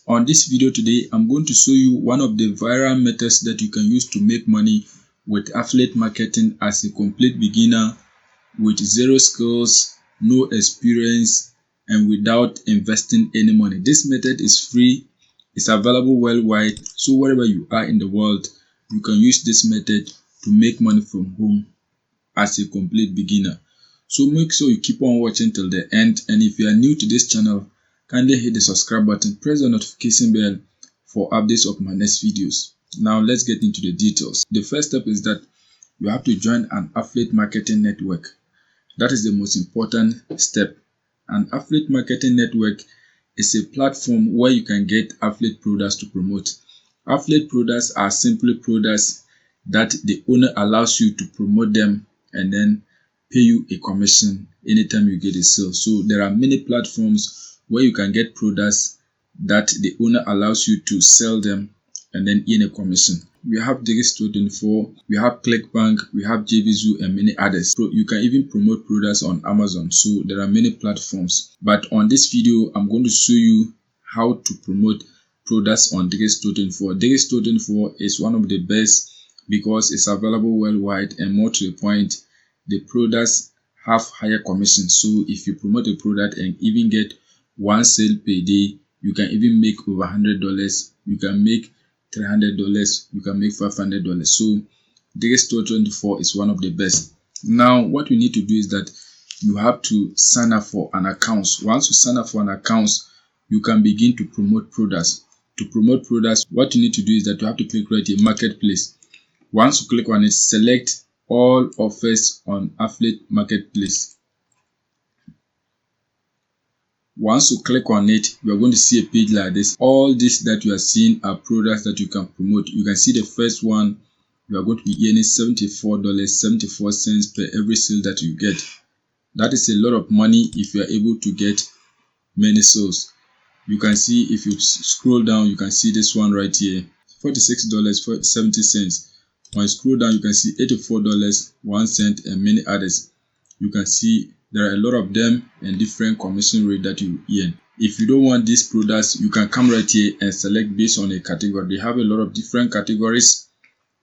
On this video today, I'm going to show you one of the viral methods that you can use to make money with affiliate marketing as a complete beginner with zero skills, no experience, and without investing any money. This method is free, it's available worldwide, so wherever you are in the world, you can use this method to make money from home as a complete beginner. So make sure you keep on watching till the end, and if you are new to this channel, kindly hit the subscribe button, press the notification bell for updates of my next videos. Now let's get into the details. The first step is that you have to join an affiliate marketing network. That is the most important step. An affiliate marketing network is a platform where you can get affiliate products to promote. Affiliate products are simply products that the owner allows you to promote them and then pay you a commission anytime you get a sale. So there are many platforms where you can get products that the owner allows you to sell them and then earn a commission. We have Digistore24, we have ClickBank, we have JVZoo, and many others. So you can even promote products on Amazon. So there are many platforms. But on this video, I'm going to show you how to promote products on Digistore24. Digistore24 is one of the best because it's available worldwide, and more to the point, the products have higher commission. So if you promote a product and even get one sale per day, you can even make over $100. You can make $300, you can make $500. So Digistore24 is one of the best. Now what you need to do is that you have to sign up for an account. Once you sign up for an account, you can begin to promote products. To promote products, what you need to do is that you have to click right here, marketplace. Once you click on it, select all offers on affiliate marketplace. Once you click on it, you are going to see a page like this. All this that you are seeing are products that you can promote. You can see the first one, you are going to be earning $74.74 per every sale that you get. That is a lot of money if you are able to get many sales. You can see, if you scroll down, you can see this one right here, $46.70. When you scroll down, you can see $84.01 and many others. You can see there are a lot of them and different commission rate that you earn. If you don't want these products, you can come right here and select based on a category. They have a lot of different categories.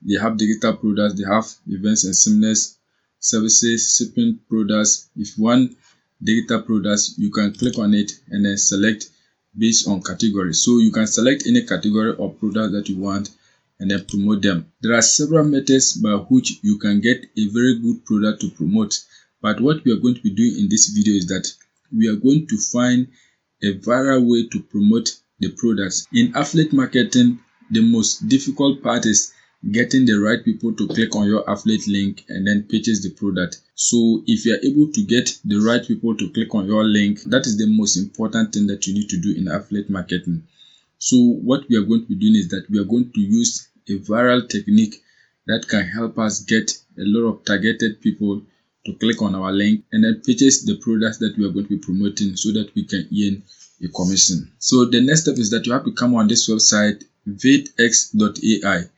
They have digital products, they have events and seamless services, shipping products. If you want digital products, you can click on it and then select based on category. So you can select any category of product that you want and then promote them. There are several methods by which you can get a very good product to promote. But what we are going to be doing in this video is that we are going to find a viral way to promote the products. In affiliate marketing, the most difficult part is getting the right people to click on your affiliate link and then purchase the product. So if you are able to get the right people to click on your link, that is the most important thing that you need to do in affiliate marketing. So what we are going to be doing is that we are going to use a viral technique that can help us get a lot of targeted people to click on our link and then purchase the products that we are going to be promoting so that we can earn a commission. So the next step is that you have to come on this website, vidx.ai.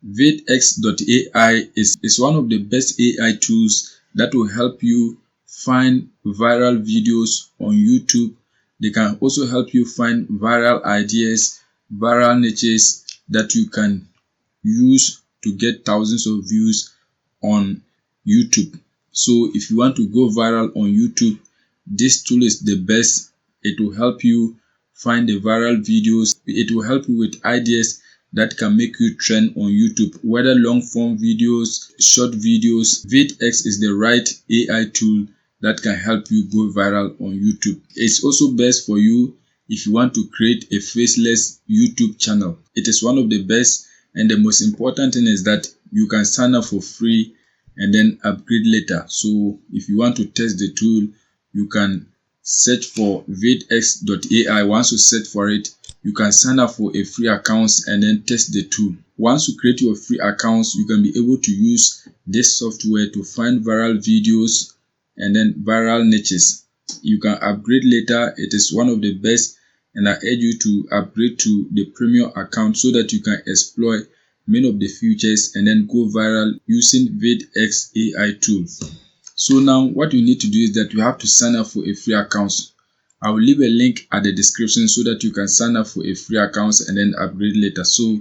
vidx.ai is one of the best AI tools that will help you find viral videos on YouTube. They can also help you find viral ideas, viral niches that you can use to get thousands of views on YouTube. So if you want to go viral on YouTube, this tool is the best. It will help you find the viral videos. It will help you with ideas that can make you trend on YouTube, whether long form videos, short videos. vidx is the right AI tool that can help you go viral on YouTube. It's also best for you if you want to create a faceless YouTube channel. It is one of the best, and the most important thing is that you can sign up for free and then upgrade later. So if you want to test the tool, you can search for vidx.ai. Once you search for it, you can sign up for a free account and then test the tool. Once you create your free accounts, you can be able to use this software to find viral videos and then viral niches. You can upgrade later. It is one of the best, and I urge you to upgrade to the premium account so that you can exploit many of the features and then go viral using vidx AI tool. So now what you need to do is that you have to sign up for a free account. I will leave a link at the description so that you can sign up for a free account and then upgrade later. So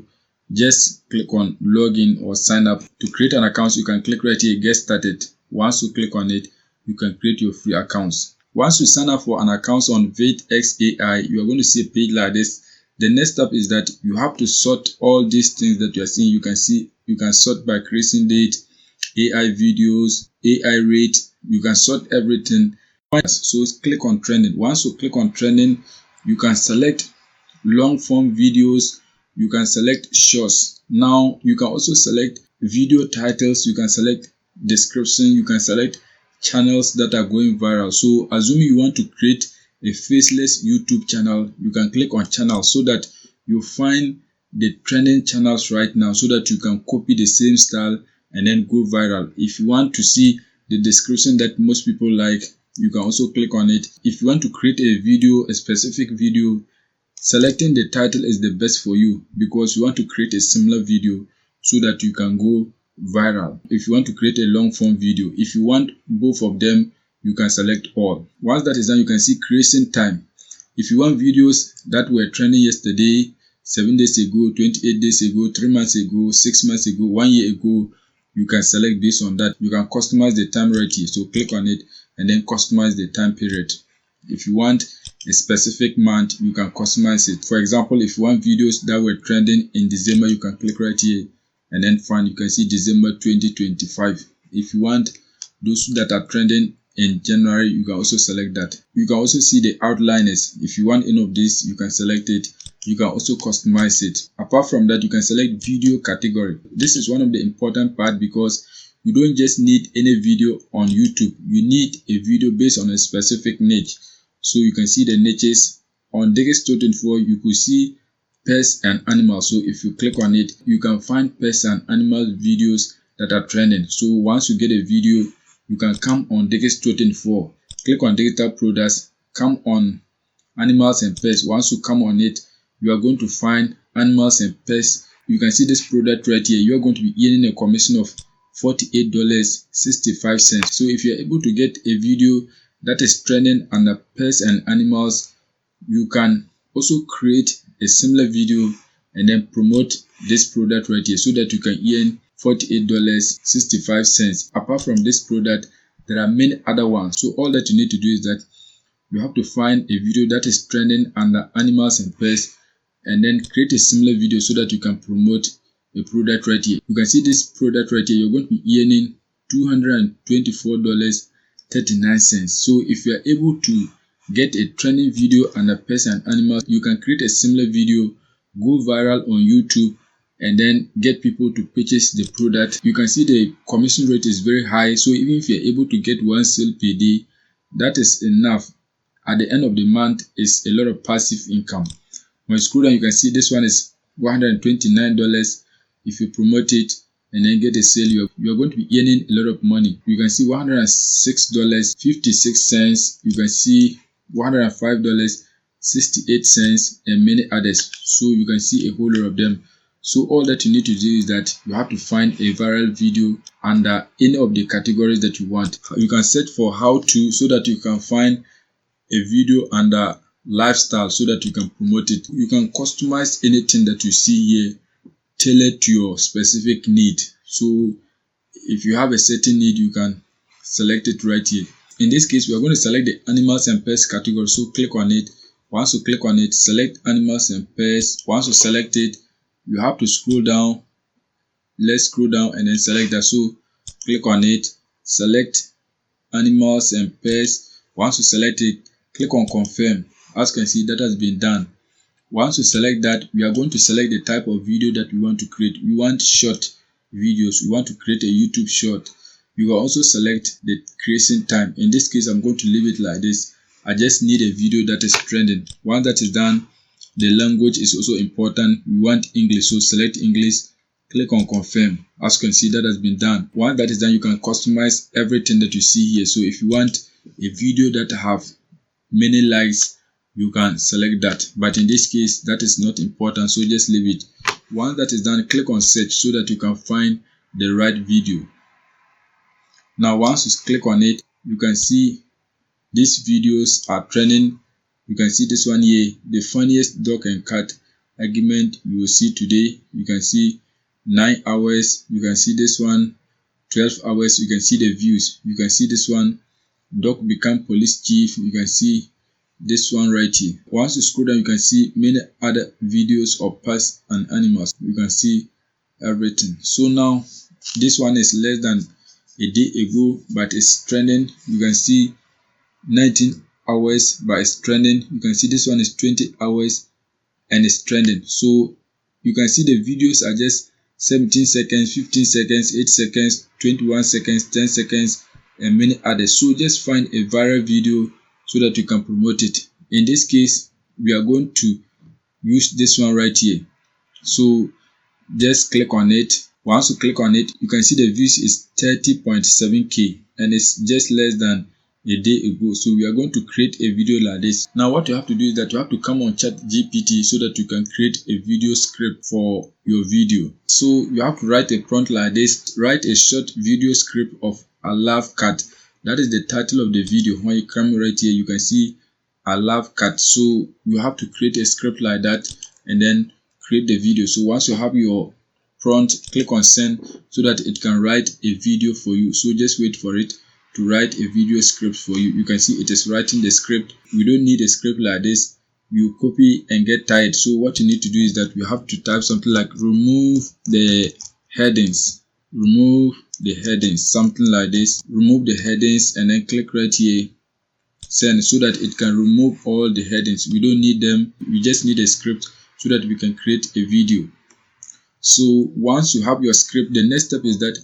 just click on login or sign up. To create an account, you can click right here, get started. Once you click on it, you can create your free accounts. Once you sign up for an account on VateXAI, you are going to see a page like this. The next step is that you have to sort all these things that you are seeing. You can sort by creation date, AI videos, AI rate. You can sort everything. So click on trending. Once you click on trending, you can select long form videos, you can select shorts. Now you can also select video titles, you can select description, you can select channels that are going viral. So assuming you want to create a faceless YouTube channel, you can click on channel so that you find the trending channels right now so that you can copy the same style and then go viral. If you want to see the description that most people like, you can also click on it. If you want to create a video, a specific video, selecting the title is the best for you because you want to create a similar video so that you can go viral. If you want to create a long form video, if you want both of them, you can select all. Once that is done, you can see creation time. If you want videos that were trending yesterday, 7 days ago, 28 days ago, 3 months ago, 6 months ago, 1 year ago, you can select based on that. You can customize the time right here. So click on it and then customize the time period. If you want a specific month, you can customize it. For example, if you want videos that were trending in December, you can click right here and then find, you can see December 2025. If you want those that are trending in January, you can also select that. You can also see the outliners. If you want any of this, you can select it. You can also customize it. Apart from that, you can select video category. This is one of the important part because you don't just need any video on YouTube. You need a video based on a specific niche. So you can see the niches on Digistore24. You could see pets and animals. So if you click on it, you can find pets and animal videos that are trending. So once you get a video, you can come on Digistore24, click on digital products, come on animals and pets. Once you come on it, you are going to find animals and pets. You can see this product right here. You are going to be earning a commission of $48.65. So if you are able to get a video that is trending under pets and animals, you can also create a similar video and then promote this product right here so that you can earn $48.65. Apart from this product, there are many other ones. So all that you need to do is that you have to find a video that is trending under animals and pets and then create a similar video so that you can promote a product right here. You can see this product right here. You're going to be earning $224.39. So if you are able to get a trending video under pets and animals, you can create a similar video, go viral on YouTube, and then get people to purchase the product. You can see the commission rate is very high. So even if you're able to get one sale per day, that is enough. At the end of the month, is a lot of passive income. When you scroll down, you can see this one is $129. If you promote it and then get a sale, you're going to be earning a lot of money. You can see $106.56. You can see $105.68 and many others. So you can see a whole lot of them. So all that you need to do is that you have to find a viral video under any of the categories that you want. You can search for how to so that you can find a video under lifestyle so that you can promote it. You can customize anything that you see here tailored to your specific need. So if you have a certain need, you can select it right here. In this case, we are going to select the animals and pets category. So click on it. Once you click on it, select animals and pets. Once you select it, you have to scroll down. Let's scroll down and then select that. So click on it, select animals and pets. Once you select it, click on confirm. As you can see, that has been done. Once you select that, we are going to select the type of video that we want to create. We want short videos. We want to create a YouTube short. You will also select the creation time. In this case, I'm going to leave it like this. I just need a video that is trending. Once that is done, the language is also important. We want English, so select English. Click on confirm. As you can see, that has been done. Once that is done, you can customize everything that you see here. So if you want a video that have many likes, you can select that. But in this case, that is not important, so just leave it. Once that is done, click on search so that you can find the right video. Now once you click on it, you can see these videos are trending You can see this one here, the funniest dog and cat argument you will see today. You can see 9 hours. You can see this one 12 hours. You can see the views. You can see this one, dog become police chief. You can see this one right here. Once you scroll down, you can see many other videos of pets and animals. You can see everything. So now this one is less than a day ago, but it's trending. You can see 19 hours, but it's trending. You can see this one is 20 hours and it's trending. So you can see the videos are just 17 seconds, 15 seconds, 8 seconds, 21 seconds, 10 seconds, and many others. So just find a viral video so that you can promote it. In this case, we are going to use this one right here. So just click on it. Once you click on it, you can see the views is 30.7k and it's just less than a day ago. So we are going to create a video like this. Now what you have to do is that you have to come on ChatGPT so that you can create a video script for your video. So you have to write a prompt like this. Write a short video script of "I love cat." That is the title of the video. When you come right here, you can see "I love cat." So you have to create a script like that and then create the video. So once you have your prompt, click on send so that it can write a video for you. So just wait for it to write a video script for you. You can see it is writing the script. We don't need a script like this. You copy and get tired. So what you need to do is that you have to type something like remove the headings. Remove the headings, something like this. Remove the headings and then click right here, send, so that it can remove all the headings. We don't need them. We just need a script so that we can create a video. So once you have your script, the next step is that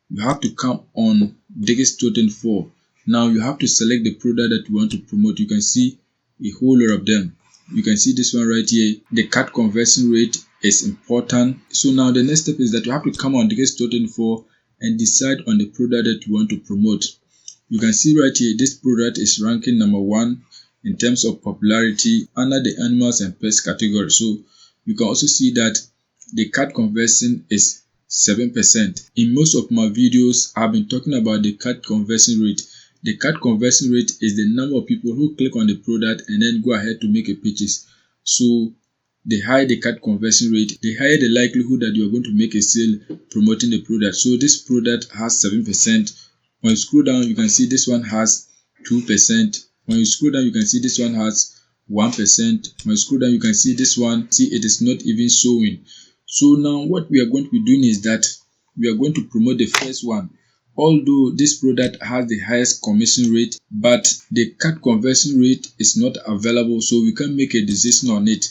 you have to come on Digistore24. Now you have to select the product that you want to promote. You can see a whole lot of them. You can see this one right here. The cat conversion rate is important. So now the next step is that you have to come on Digistore24 and decide on the product that you want to promote. You can see right here, this product is ranking number 1 in terms of popularity under the animals and pets category. So you can also see that the cat conversion is 7%. In most of my videos, I've been talking about the cat conversion rate. The cat conversion rate is the number of people who click on the product and then go ahead to make a purchase. So the higher the cat conversion rate, the higher the likelihood that you are going to make a sale promoting the product. So this product has 7%. When you scroll down, you can see this one has 2%. When you scroll down, you can see this one has 1%. When you scroll down, you can see this one, see it is not even showing. So now what we are going to be doing is that we are going to promote the first one. Although this product has the highest commission rate, but the cat conversion rate is not available, so we can't make a decision on it.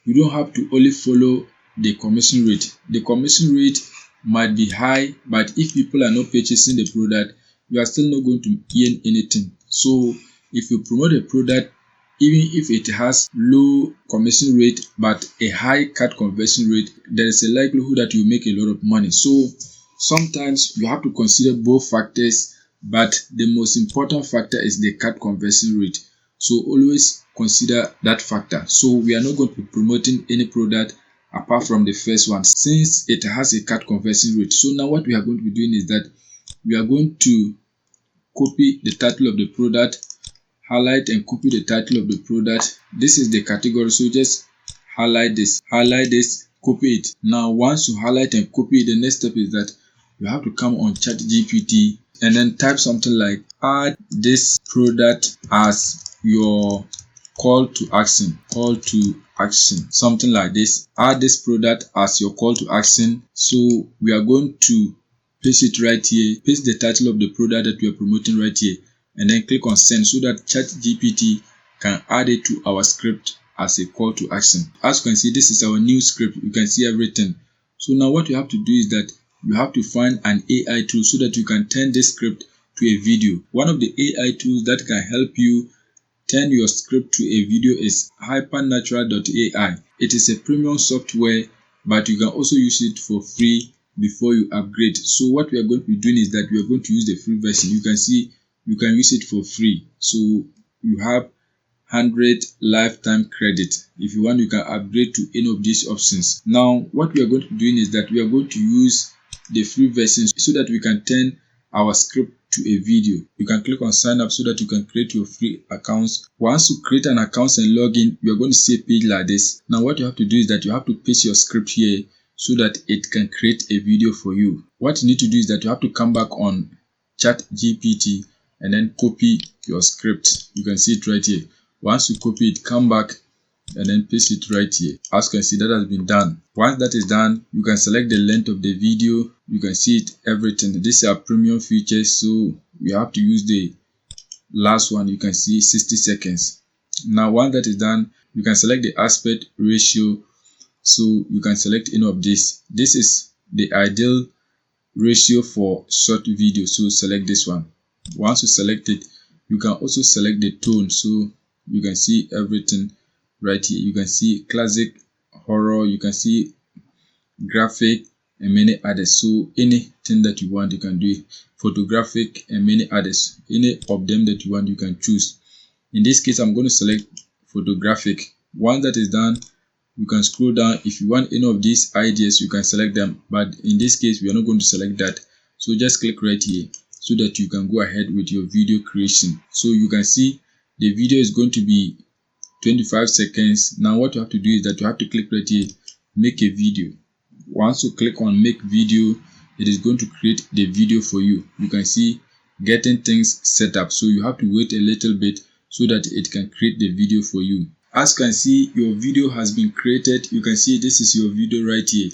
You don't have to only follow the commission rate. The commission rate might be high, but if people are not purchasing the product, you are still not going to earn anything. So if you promote a product, even if it has low commission rate but a high cat conversion rate, there is a likelihood that you make a lot of money. So sometimes you have to consider both factors, but the most important factor is the cat conversion rate. So always consider that factor. So we are not going to be promoting any product apart from the first one since it has a cat conversion rate. So now what we are going to be doing is that we are going to copy the title of the product, highlight and copy the title of the product. This is the category, so just highlight this, copy it. Now once you highlight and copy, the next step is that you have to come on ChatGPT and then type something like add this product as your call to action, something like this. Add this product as your call to action. So we are going to paste it right here, paste the title of the product that we are promoting right here, and then click on send so that ChatGPT can add it to our script as a call to action. As you can see, this is our new script. You can see everything. So now what you have to do is that you have to find an AI tool so that you can turn this script to a video. One of the AI tools that can help you turn your script to a video is hypernatural.ai. It is a premium software, but you can also use it for free before you upgrade. So what we are going to be doing is that we are going to use the free version. You can see you can use it for free. So you have 100 lifetime credit. If you want, you can upgrade to any of these options. Now what we are going to be doing is that we are going to use the free version so that we can turn our script to a video. You can click on sign up so that you can create your free accounts. Once you create an account and log in, you are going to see a page like this. Now what you have to do is that you have to paste your script here so that it can create a video for you. What you need to do is that you have to come back on ChatGPT and then copy your script. You can see it right here. Once you copy it, come back and then paste it right here. As you can see, that has been done. Once that is done, you can select the length of the video. You can see it, everything. These are premium features, so you have to use the last one. You can see 60 seconds. Now once that is done, you can select the aspect ratio. So you can select any of this. This is the ideal ratio for short video, so select this one. Once you select it, you can also select the tone, so you can see everything right here. You can see classic, horror, you can see graphic and many others. So anything that you want, you can do it. Photographic and many others, any of them that you want, you can choose. In this case, I'm going to select photographic. Once that is done, you can scroll down. If you want any of these ideas, you can select them, but in this case we are not going to select that. So just click right here so that you can go ahead with your video creation. So you can see the video is going to be 25 seconds. Now what you have to do is that you have to click right here, make a video. Once you click on make video, it is going to create the video for you. You can see getting things set up, so you have to wait a little bit so that it can create the video for you. As you can see, your video has been created. You can see this is your video right here.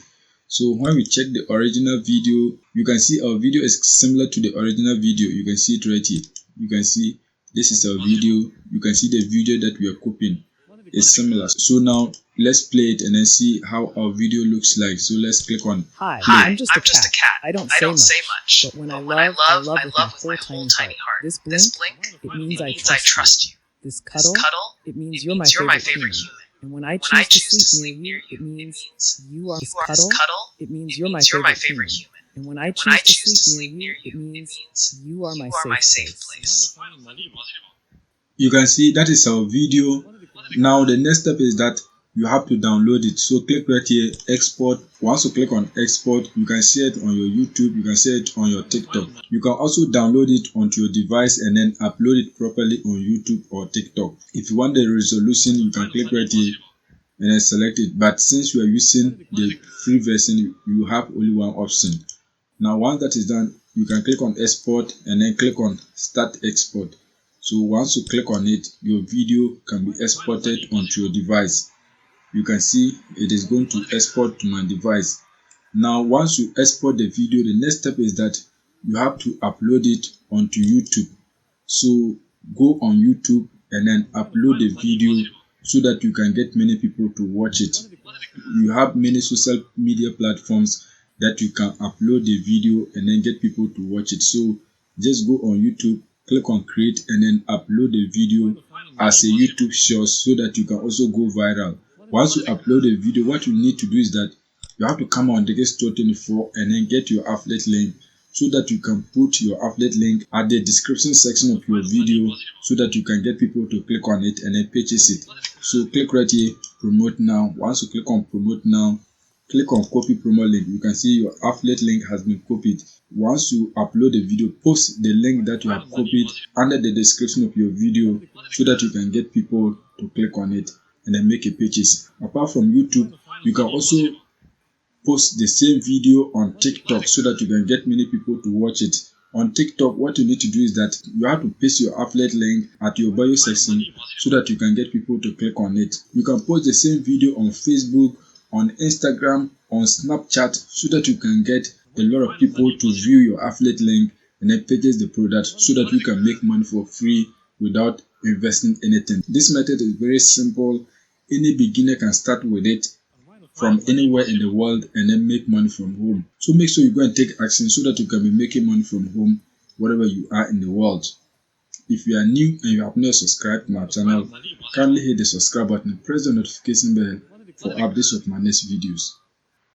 So when we check the original video, you can see our video is similar to the original video. You can see it right here. You can see this is our video. You can see the video that we are copying is similar. So now let's play it and then see how our video looks like. So let's click on Hi, play. I'm just a cat. I don't say much. But when I love with my whole tiny heart. This blink, it means I trust you. This cuddle, it means you're my favorite human. And when I choose to sleep near you, it means you are. This cuddle, it means you're my favorite human. And when I choose to sleep near you, it means you are my safe place. You can see that is our video. Now the next step is that you have to download it. So click right here, export. Once you click on export, you can share it on your YouTube, you can share it on your TikTok. You can also download it onto your device and then upload it properly on YouTube or TikTok. If you want the resolution, you can click right here and then select it. But since you are using the free version, you have only one option. Now once that is done, you can click on export and then click on start export. So once you click on it, your video can be exported onto your device. You can see it is going to export to my device. Now once you export the video, the next step is that you have to upload it onto YouTube. So go on YouTube and then upload the video so that you can get many people to watch it. You have many social media platforms that you can upload the video and then get people to watch it. So just go on YouTube, click on create and then upload the video as a YouTube short so that you can also go viral. Once you upload a video, what you need to do is that you have to come on Digistore24 and then get your affiliate link so that you can put your affiliate link at the description section of your video so that you can get people to click on it and then purchase it. So click right here, promote now. Once you click on promote now, click on copy promo link. You can see your affiliate link has been copied. Once you upload the video, post the link that you have copied under the description of your video so that you can get people to click on it and then make a purchase. Apart from YouTube, you can also post the same video on TikTok so that you can get many people to watch it. On TikTok, what you need to do is that you have to paste your affiliate link at your bio section so that you can get people to click on it. You can post the same video on Facebook, on Instagram, on Snapchat so that you can get a lot of people to view your affiliate link and then purchase the product so that you can make money for free without investing anything. This method is very simple. Any beginner can start with it from anywhere in the world and then make money from home. So make sure you go and take action so that you can be making money from home wherever you are in the world. If you are new and you have not subscribed to my channel, kindly hit the subscribe button and press the notification bell for updates of my next videos.